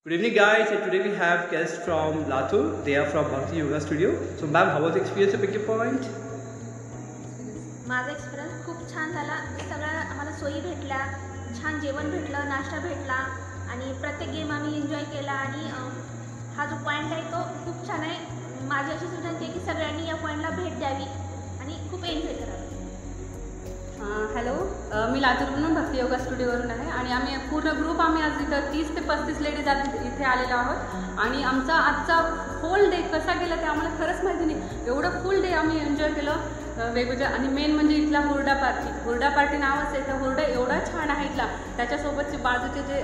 Good evening guys, and today we have guests from Latur. They are from Bhakti Yoga Studio. So ma'am, how was the experience at Pick Point? माझा experience खूप छान झाला. सगळ्या आम्हाला सोयी भेटल्या, छान जेवण भेटलं, नाश्ता भेटला आणि प्रत्येक गेम आम्ही एन्जॉय केला आणि हा जो पॉईंट आहे तो खूप छान आहे. माझी अशी विनंती आहे की सगळ्यांनी या पॉईंटला भेट द्यावी आणि खूप एन्जॉय करावं. हॅलो, मी लातूरवरून भक्ती योगा स्टुडिओवरून आहे आणि आम्ही पूर्ण ग्रुप आज इथं 30 ते 35 लेडीज इथे आलेलो आहोत आणि आमचा आजचा होल डे कसा गेला ते आम्हाला खरंच माहिती नाही. एवढं फुल डे आम्ही एन्जॉय केलं वेगवेगळ्या आणि मेन म्हणजे इथला हुरडा पार्टी नावाचं आहे. तर हुरडा एवढा छान आहे इथला, त्याच्यासोबतचे बाजूचे जे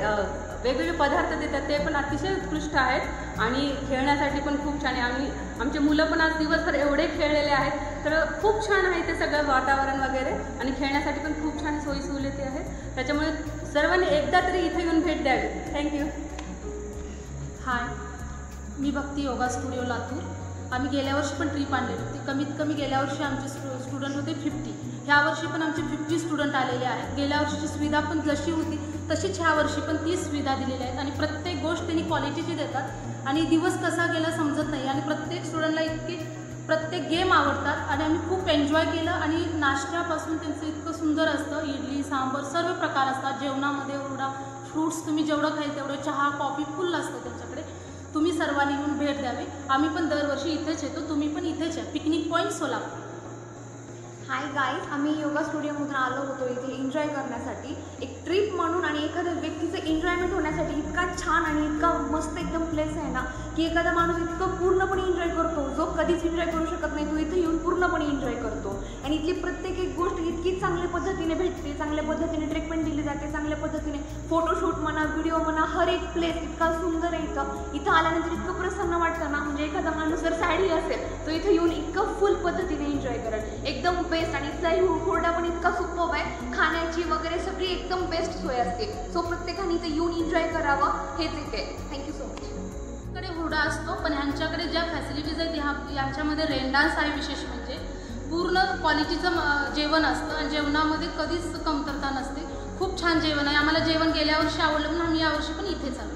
वेगवेगळे पदार्थ देतात ते पण अतिशय उत्कृष्ट आहेत आणि खेळण्यासाठी पण खूप छान आहे. आमचे मुलं पण आज दिवसभर एवढे खेळलेले आहेत, तर खूप छान आहे ते सगळं वातावरण वगैरे आणि खेळण्यासाठी पण खूप छान सोयी सुविधा आहेत. त्याच्यामुळे सर्वांनी एकदा तरी इथे येऊन भेट द्यावी. थँक्यू. हाय, मी भक्ती योगा स्टुडिओ लातूर. आम्ही गेल्या वर्षी पण ट्रिप आणलेली होती. कमीत कमी गेल्या वर्षी आमचे स्टुडंट होते 50. ह्या वर्षी पण आमचे 50 स्टुडंट आलेले आहेत. गेल्या वर्षीची सुविधा पण जशी होती तशीच ह्या वर्षी पण 30 सुविधा दिलेल्या आहेत आणि प्रत्येक गोष्ट त्यांनी क्वालिटीची देतात आणि दिवस कसा गेला समजत नाही आणि प्रत्येक स्टुडंटला प्रत्येक गेम आवडतात आणि आम्ही खूप एन्जॉय केलं आणि नाश्त्यापासून त्यांचं इतकं सुंदर असतं. इडली सांबर सर्व प्रकार असतात. जेवणामध्ये एवढा फ्रूट्स तुम्ही जेवढं खाईल तेवढं, चहा कॉफी फुल असतं त्यांच्याकडे. तुम्ही सर्वांनी येऊन भेट द्यावी. आम्ही पण दरवर्षी इथेच येतो, तुम्ही पण इथेच या. Picnic point Solapur. Hi guys, आम्ही योगा स्टुडिओमधून आलो होतो इथे एन्जॉय करण्यासाठी, एक ट्रिप म्हणून आणि एखाद्या व्यक्तीचं एन्जॉयमेंट होण्यासाठी. इतका छान आणि इतका मस्त एकदम प्लेस आहे ना की एखादा माणूस इतकं पूर्णपणे एन्जॉय करतो, जो कधीच एन्जॉय करू शकत नाही तो इथे येऊन पूर्णपणे एन्जॉय करतो. आणि इथली प्रत्येक एक गोष्ट इतकी चांगल्या पद्धतीने भेटते, चांगल्या पद्धतीने ट्रीटमेंट दिली जाते, चांगल्या पद्धतीने फोटोशूट म्हणा, व्हिडिओ म्हणा, हर एक प्लेस इतका सुंदर आहे. इथं आल्यानंतर इतकं प्रसन्न वाटतं ना, म्हणजे एखादा माणूस जर सॅडी असेल तो इथे येऊन इतकं फुल पद्धतीने एन्जॉय करेल. एकदम बेस्ट. आणि इथला हुरडा पण इतका सुपर्ब आहे, खाण्याची वगैरे सगळी एकदम बेस्ट सोय असते. सो प्रत्येकाने इथे येऊन एन्जॉय करावं हेच इथे. Thank you so much. कडे हुरडा असतो पण ह्यांच्याकडे ज्या फॅसिलिटीज आहेत यांच्यामध्ये रेन डान्स आहे. विशेष म्हणजे पूर्ण क्वालिटीचं जेवण असतं आणि जेवणामध्ये कधीच कमतरता नसते. खूप छान जेवण आहे. आम्हाला जेवण गेल्या वर्षी आवडलं म्हणून आम्ही यावर्षी पण इथेच आलो.